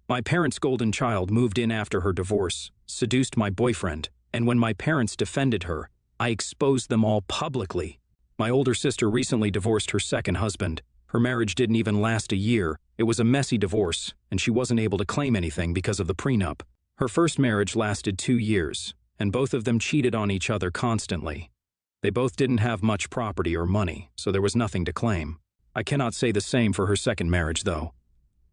My parents' golden child moved in after her divorce, seduced my boyfriend, and when my parents defended her, I exposed them all publicly. My older sister recently divorced her second husband. Her marriage didn't even last a year. It was a messy divorce, and she wasn't able to claim anything because of the prenup. Her first marriage lasted 2 years, and both of them cheated on each other constantly. They both didn't have much property or money, so there was nothing to claim. I cannot say the same for her second marriage, though.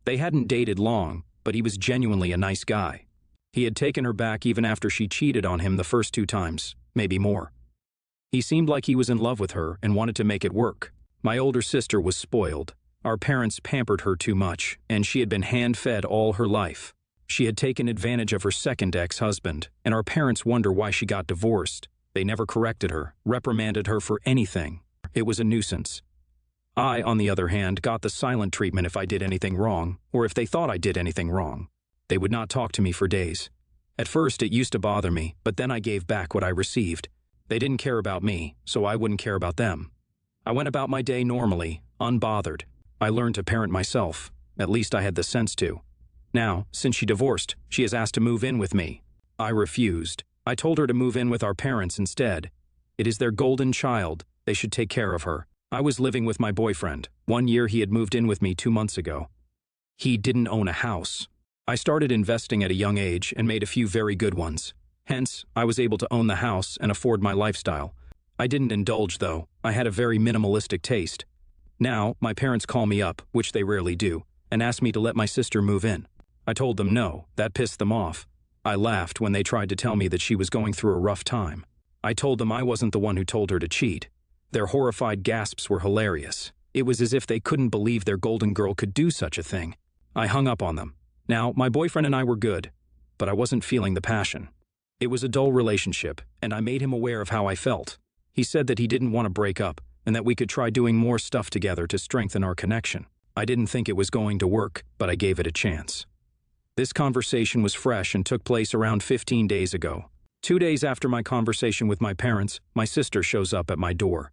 They hadn't dated long, but he was genuinely a nice guy. He had taken her back even after she cheated on him the first 2 times, maybe more. He seemed like he was in love with her and wanted to make it work. My older sister was spoiled. Our parents pampered her too much, and she had been hand-fed all her life. She had taken advantage of her second ex-husband, and our parents wonder why she got divorced. They never corrected her, reprimanded her for anything. It was a nuisance. I, on the other hand, got the silent treatment if I did anything wrong, or if they thought I did anything wrong. They would not talk to me for days. At first, it used to bother me, but then I gave back what I received. They didn't care about me, so I wouldn't care about them. I went about my day normally, unbothered. I learned to parent myself. At least I had the sense to. Now, since she divorced, she has asked to move in with me. I refused. I told her to move in with our parents instead. It is their golden child. They should take care of her. I was living with my boyfriend. 1 year he had moved in with me 2 months ago. He didn't own a house. I started investing at a young age and made a few very good ones. Hence, I was able to own the house and afford my lifestyle. I didn't indulge, though. I had a very minimalistic taste. Now, my parents call me up, which they rarely do, and ask me to let my sister move in. I told them no. That pissed them off. I laughed when they tried to tell me that she was going through a rough time. I told them I wasn't the one who told her to cheat. Their horrified gasps were hilarious. It was as if they couldn't believe their golden girl could do such a thing. I hung up on them. Now, my boyfriend and I were good, but I wasn't feeling the passion. It was a dull relationship, and I made him aware of how I felt. He said that he didn't want to break up, and that we could try doing more stuff together to strengthen our connection. I didn't think it was going to work, but I gave it a chance. This conversation was fresh and took place around 15 days ago. 2 days after my conversation with my parents, my sister shows up at my door.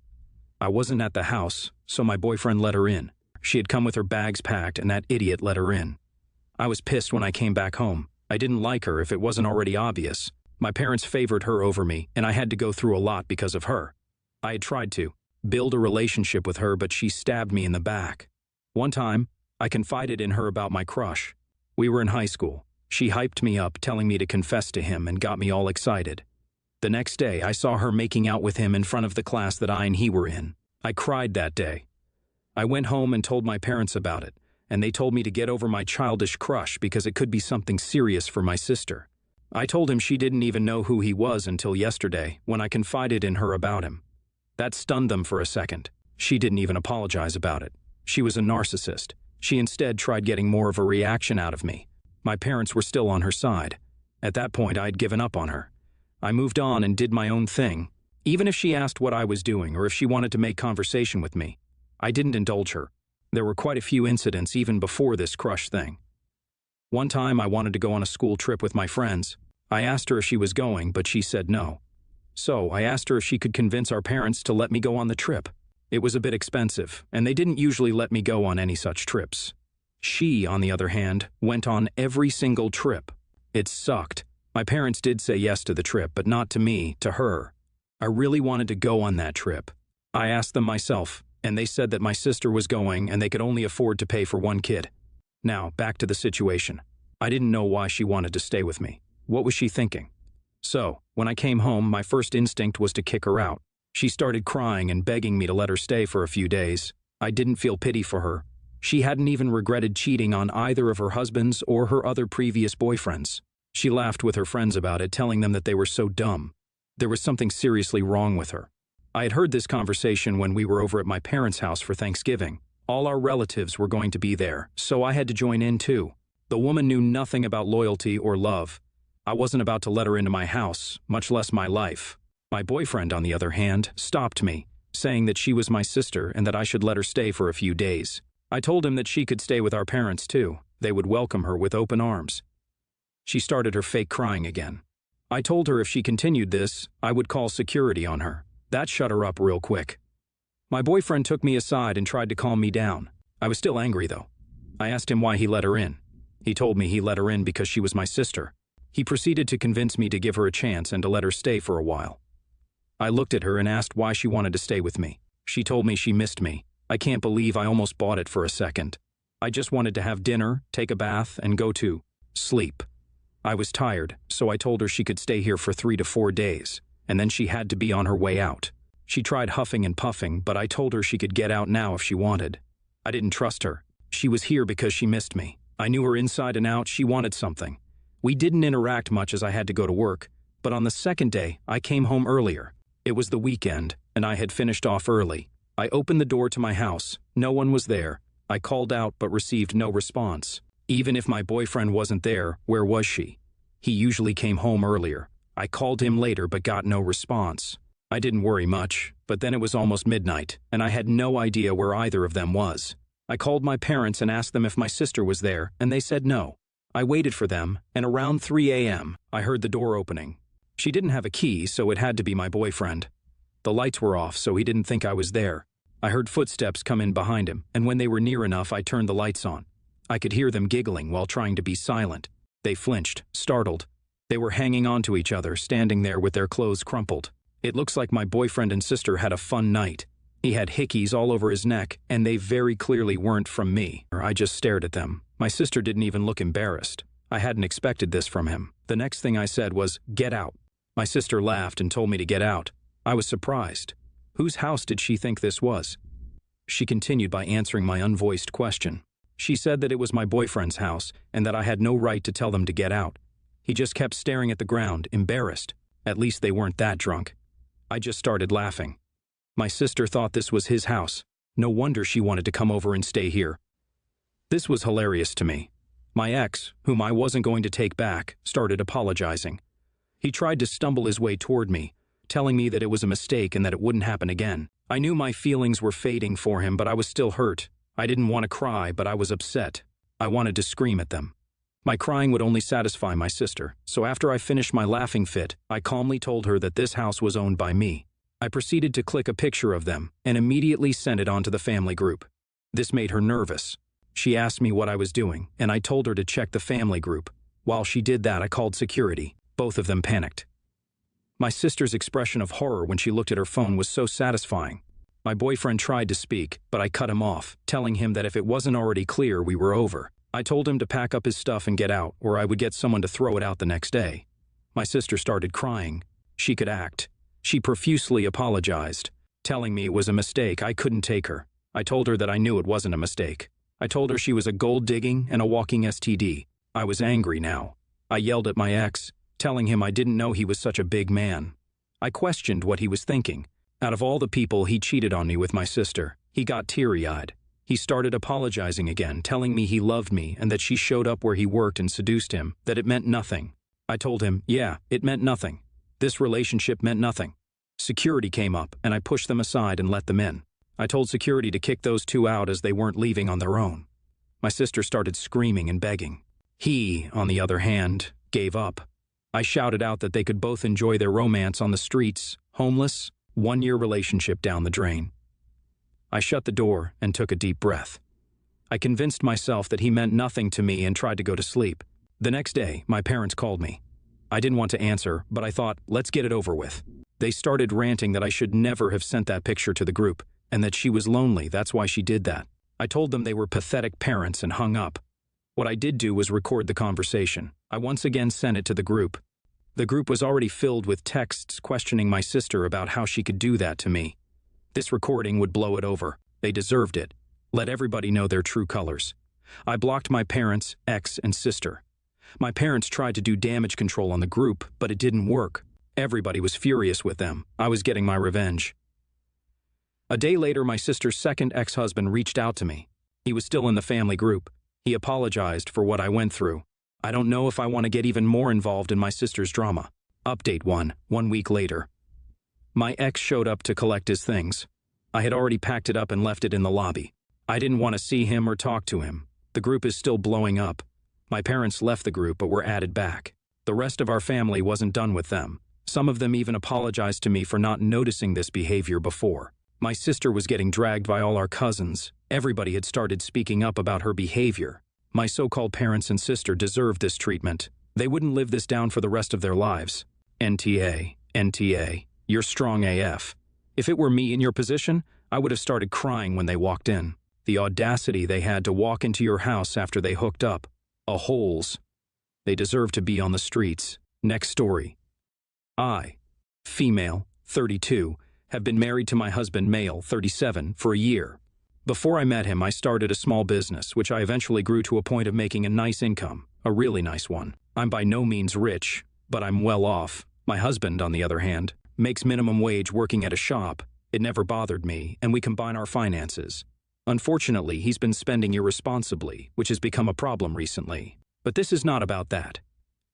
I wasn't at the house, so my boyfriend let her in. She had come with her bags packed, and that idiot let her in. I was pissed when I came back home. I didn't like her if it wasn't already obvious. My parents favored her over me, and I had to go through a lot because of her. I had tried to build a relationship with her, but she stabbed me in the back. One time, I confided in her about my crush. We were in high school. She hyped me up, telling me to confess to him, and got me all excited. The next day, I saw her making out with him in front of the class that I and he were in. I cried that day. I went home and told my parents about it, and they told me to get over my childish crush because it could be something serious for my sister. I told him she didn't even know who he was until yesterday, when I confided in her about him. That stunned them for a second. She didn't even apologize about it. She was a narcissist. She instead tried getting more of a reaction out of me. My parents were still on her side. At that point, I had given up on her. I moved on and did my own thing. Even if she asked what I was doing or if she wanted to make conversation with me, I didn't indulge her. There were quite a few incidents even before this crush thing. One time I wanted to go on a school trip with my friends. I asked her if she was going, but she said no. So I asked her if she could convince our parents to let me go on the trip. It was a bit expensive, and they didn't usually let me go on any such trips. She, on the other hand, went on every single trip. It sucked. My parents did say yes to the trip, but not to me, to her. I really wanted to go on that trip. I asked them myself, and they said that my sister was going and they could only afford to pay for one kid. Now, back to the situation. I didn't know why she wanted to stay with me. What was she thinking? So, when I came home, my first instinct was to kick her out. She started crying and begging me to let her stay for a few days. I didn't feel pity for her. She hadn't even regretted cheating on either of her husbands or her other previous boyfriends. She laughed with her friends about it, telling them that they were so dumb. There was something seriously wrong with her. I had heard this conversation when we were over at my parents' house for Thanksgiving. All our relatives were going to be there, so I had to join in too. The woman knew nothing about loyalty or love. I wasn't about to let her into my house, much less my life. My boyfriend, on the other hand, stopped me, saying that she was my sister and that I should let her stay for a few days. I told him that she could stay with our parents too. They would welcome her with open arms. She started her fake crying again. I told her if she continued this, I would call security on her. That shut her up real quick. My boyfriend took me aside and tried to calm me down. I was still angry though. I asked him why he let her in. He told me he let her in because she was my sister. He proceeded to convince me to give her a chance and to let her stay for a while. I looked at her and asked why she wanted to stay with me. She told me she missed me. I can't believe I almost bought it for a second. I just wanted to have dinner, take a bath, and go to sleep. I was tired, so I told her she could stay here for 3 to 4 days, and then she had to be on her way out. She tried huffing and puffing, but I told her she could get out now if she wanted. I didn't trust her. She was here because she missed me. I knew her inside and out. She wanted something. We didn't interact much as I had to go to work, but on the second day, I came home earlier. It was the weekend, and I had finished off early. I opened the door to my house. No one was there. I called out but received no response. Even if my boyfriend wasn't there, where was she? He usually came home earlier. I called him later but got no response. I didn't worry much, but then it was almost midnight, and I had no idea where either of them was. I called my parents and asked them if my sister was there, and they said no. I waited for them, and around 3 a.m., I heard the door opening. She didn't have a key, so it had to be my boyfriend. The lights were off, so he didn't think I was there. I heard footsteps come in behind him, and when they were near enough, I turned the lights on. I could hear them giggling while trying to be silent. They flinched, startled. They were hanging on to each other, standing there with their clothes crumpled. It looks like my boyfriend and sister had a fun night. He had hickeys all over his neck, and they very clearly weren't from me. I just stared at them. My sister didn't even look embarrassed. I hadn't expected this from him. The next thing I said was, "Get out." My sister laughed and told me to get out. I was surprised. Whose house did she think this was? She continued by answering my unvoiced question. She said that it was my boyfriend's house and that I had no right to tell them to get out. He just kept staring at the ground, embarrassed. At least they weren't that drunk. I just started laughing. My sister thought this was his house. No wonder she wanted to come over and stay here. This was hilarious to me. My ex, whom I wasn't going to take back, started apologizing. He tried to stumble his way toward me, telling me that it was a mistake and that it wouldn't happen again. I knew my feelings were fading for him, but I was still hurt. I didn't want to cry, but I was upset. I wanted to scream at them. My crying would only satisfy my sister, so after I finished my laughing fit, I calmly told her that this house was owned by me. I proceeded to click a picture of them and immediately sent it onto the family group. This made her nervous. She asked me what I was doing, and I told her to check the family group. While she did that, I called security. Both of them panicked. My sister's expression of horror when she looked at her phone was so satisfying. My boyfriend tried to speak, but I cut him off, telling him that if it wasn't already clear, we were over. I told him to pack up his stuff and get out, or I would get someone to throw it out the next day. My sister started crying. She could act. She profusely apologized, telling me it was a mistake. I couldn't take her. I told her that I knew it wasn't a mistake. I told her she was a gold-digging and a walking STD. I was angry now. I yelled at my ex, telling him I didn't know he was such a big man. I questioned what he was thinking. Out of all the people, he cheated on me with my sister. He got teary-eyed. He started apologizing again, telling me he loved me and that she showed up where he worked and seduced him, that it meant nothing. I told him, yeah, it meant nothing. This relationship meant nothing. Security came up, and I pushed them aside and let them in. I told security to kick those two out as they weren't leaving on their own. My sister started screaming and begging. He, on the other hand, gave up. I shouted out that they could both enjoy their romance on the streets, homeless, 1-year relationship down the drain. I shut the door and took a deep breath. I convinced myself that he meant nothing to me and tried to go to sleep. The next day, my parents called me. I didn't want to answer, but I thought, let's get it over with. They started ranting that I should never have sent that picture to the group, and that she was lonely, that's why she did that. I told them they were pathetic parents and hung up. What I did do was record the conversation. I once again sent it to the group. The group was already filled with texts questioning my sister about how she could do that to me. This recording would blow it over. They deserved it. Let everybody know their true colors. I blocked my parents, ex, and sister. My parents tried to do damage control on the group, but it didn't work. Everybody was furious with them. I was getting my revenge. A day later, my sister's second ex-husband reached out to me. He was still in the family group. He apologized for what I went through. I don't know if I want to get even more involved in my sister's drama. Update 1 week later. My ex showed up to collect his things. I had already packed it up and left it in the lobby. I didn't want to see him or talk to him. The group is still blowing up. My parents left the group but were added back. The rest of our family wasn't done with them. Some of them even apologized to me for not noticing this behavior before. My sister was getting dragged by all our cousins. Everybody had started speaking up about her behavior. My so-called parents and sister deserved this treatment. They wouldn't live this down for the rest of their lives. NTA, NTA, you're strong AF. If it were me in your position, I would have started crying when they walked in. The audacity they had to walk into your house after they hooked up. Holes. They deserve to be on the streets. Next story. I, female, 32, have been married to my husband, male, 37, for a year. Before I met him, I started a small business, which I eventually grew to a point of making a nice income, a really nice one. I'm by no means rich, but I'm well off. My husband, on the other hand, makes minimum wage working at a shop. It never bothered me, and we combine our finances. Unfortunately, he's been spending irresponsibly, which has become a problem recently. But this is not about that.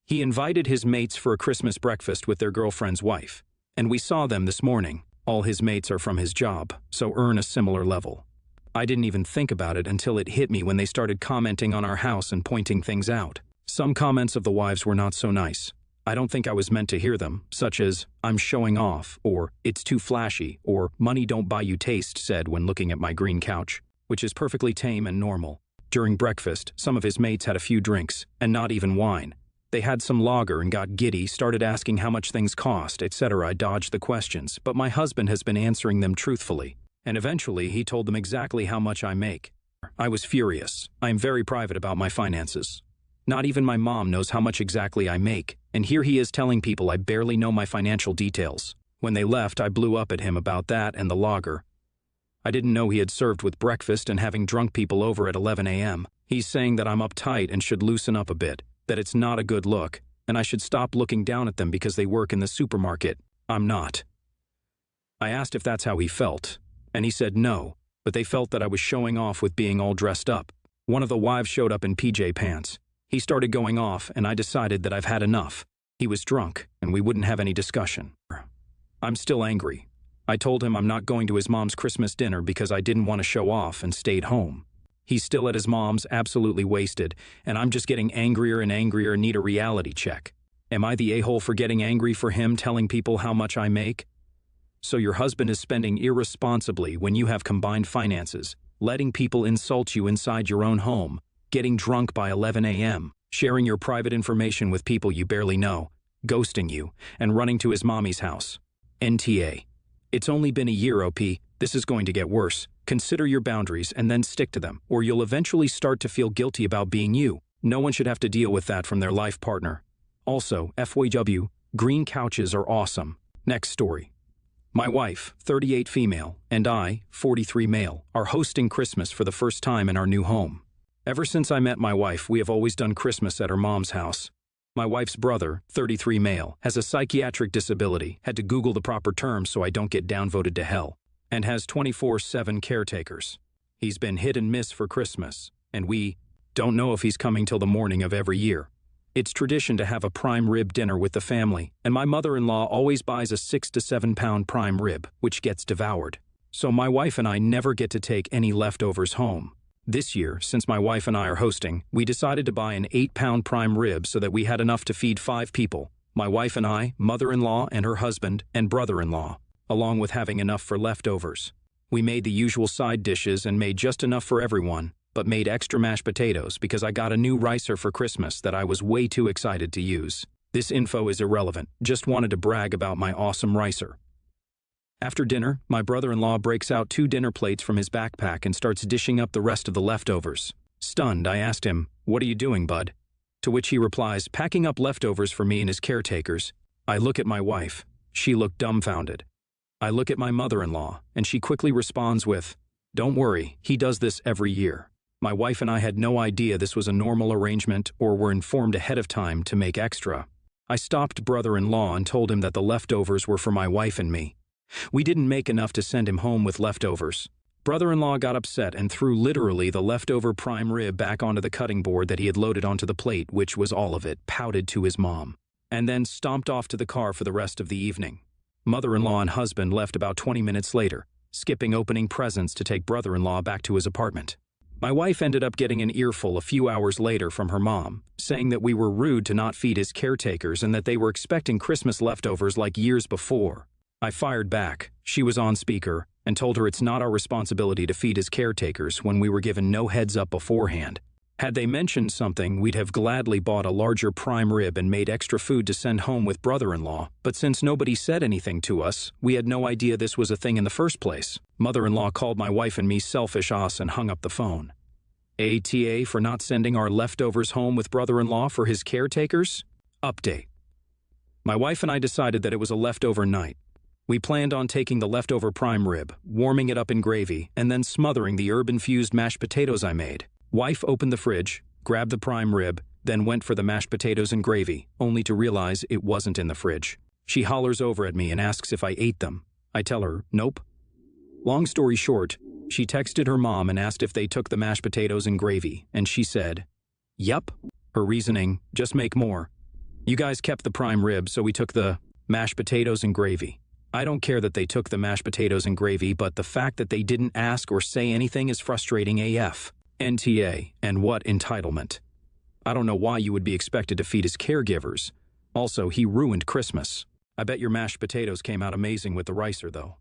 He invited his mates for a Christmas breakfast with their girlfriend's wife, and we saw them this morning. All his mates are from his job, so earn a similar level. I didn't even think about it until it hit me when they started commenting on our house and pointing things out. Some comments of the wives were not so nice. I don't think I was meant to hear them, such as, "I'm showing off," or "It's too flashy," or "Money don't buy you taste," said when looking at my green couch, which is perfectly tame and normal. During breakfast, some of his mates had a few drinks, and not even wine. They had some lager and got giddy, started asking how much things cost, etc. I dodged the questions, but my husband has been answering them truthfully, and eventually he told them exactly how much I make. I was furious. I am very private about my finances. Not even my mom knows how much exactly I make, and here he is telling people I barely know my financial details. When they left, I blew up at him about that and the lager. I didn't know he had served with breakfast and having drunk people over at 11 a.m. He's saying that I'm uptight and should loosen up a bit, that it's not a good look, and I should stop looking down at them because they work in the supermarket. I'm not. I asked if that's how he felt, and he said no, but they felt that I was showing off with being all dressed up. One of the wives showed up in PJ pants. He started going off, and I decided that I've had enough. He was drunk, and we wouldn't have any discussion. I'm still angry. I told him I'm not going to his mom's Christmas dinner because I didn't want to show off and stayed home. He's still at his mom's, absolutely wasted, and I'm just getting angrier and angrier and need a reality check. Am I the a-hole for getting angry for him telling people how much I make? So your husband is spending irresponsibly when you have combined finances, letting people insult you inside your own home, getting drunk by 11 a.m., sharing your private information with people you barely know, ghosting you, and running to his mommy's house. NTA. It's only been a year, OP. This is going to get worse. Consider your boundaries and then stick to them, or you'll eventually start to feel guilty about being you. No one should have to deal with that from their life partner. Also, FYW, green couches are awesome. Next story. My wife, 38 female, and I, 43 male, are hosting Christmas for the first time in our new home. Ever since I met my wife, we have always done Christmas at her mom's house. My wife's brother, 33 male, has a psychiatric disability, had to Google the proper terms so I don't get downvoted to hell, and has 24/7 caretakers. He's been hit and miss for Christmas, and we don't know if he's coming till the morning of every year. It's tradition to have a prime rib dinner with the family, and my mother-in-law always buys a 6 to 7 pound prime rib, which gets devoured. So my wife and I never get to take any leftovers home. This year, since my wife and I are hosting, we decided to buy an 8-pound prime rib so that we had enough to feed 5 people, my wife and I, mother-in-law and her husband, and brother-in-law, along with having enough for leftovers. We made the usual side dishes and made just enough for everyone, but made extra mashed potatoes because I got a new ricer for Christmas that I was way too excited to use. This info is irrelevant, just wanted to brag about my awesome ricer. After dinner, my brother-in-law breaks out 2 dinner plates from his backpack and starts dishing up the rest of the leftovers. Stunned, I asked him, "What are you doing, bud?" To which he replies, "Packing up leftovers for me and his caretakers." I look at my wife. She looked dumbfounded. I look at my mother-in-law, and she quickly responds with, "Don't worry, he does this every year." My wife and I had no idea this was a normal arrangement or were informed ahead of time to make extra. I stopped brother-in-law and told him that the leftovers were for my wife and me. We didn't make enough to send him home with leftovers. Brother-in-law got upset and threw literally the leftover prime rib back onto the cutting board that he had loaded onto the plate, which was all of it, pouted to his mom, and then stomped off to the car for the rest of the evening. Mother-in-law and husband left about 20 minutes later, skipping opening presents to take brother-in-law back to his apartment. My wife ended up getting an earful a few hours later from her mom, saying that we were rude to not feed his caretakers and that they were expecting Christmas leftovers like years before. I fired back, she was on speaker, and told her it's not our responsibility to feed his caretakers when we were given no heads up beforehand. Had they mentioned something, we'd have gladly bought a larger prime rib and made extra food to send home with brother-in-law, but since nobody said anything to us, we had no idea this was a thing in the first place. Mother-in-law called my wife and me selfish ass and hung up the phone. ATA for not sending our leftovers home with brother-in-law for his caretakers? Update. My wife and I decided that it was a leftover night. We planned on taking the leftover prime rib, warming it up in gravy, and then smothering the herb-infused mashed potatoes I made. Wife opened the fridge, grabbed the prime rib, then went for the mashed potatoes and gravy, only to realize it wasn't in the fridge. She hollers over at me and asks if I ate them. I tell her, nope. Long story short, she texted her mom and asked if they took the mashed potatoes and gravy, and she said, yup. Her reasoning, just make more. You guys kept the prime rib, so we took the mashed potatoes and gravy. I don't care that they took the mashed potatoes and gravy, but the fact that they didn't ask or say anything is frustrating AF. NTA, and what entitlement. I don't know why you would be expected to feed his caregivers. Also, he ruined Christmas. I bet your mashed potatoes came out amazing with the ricer, though.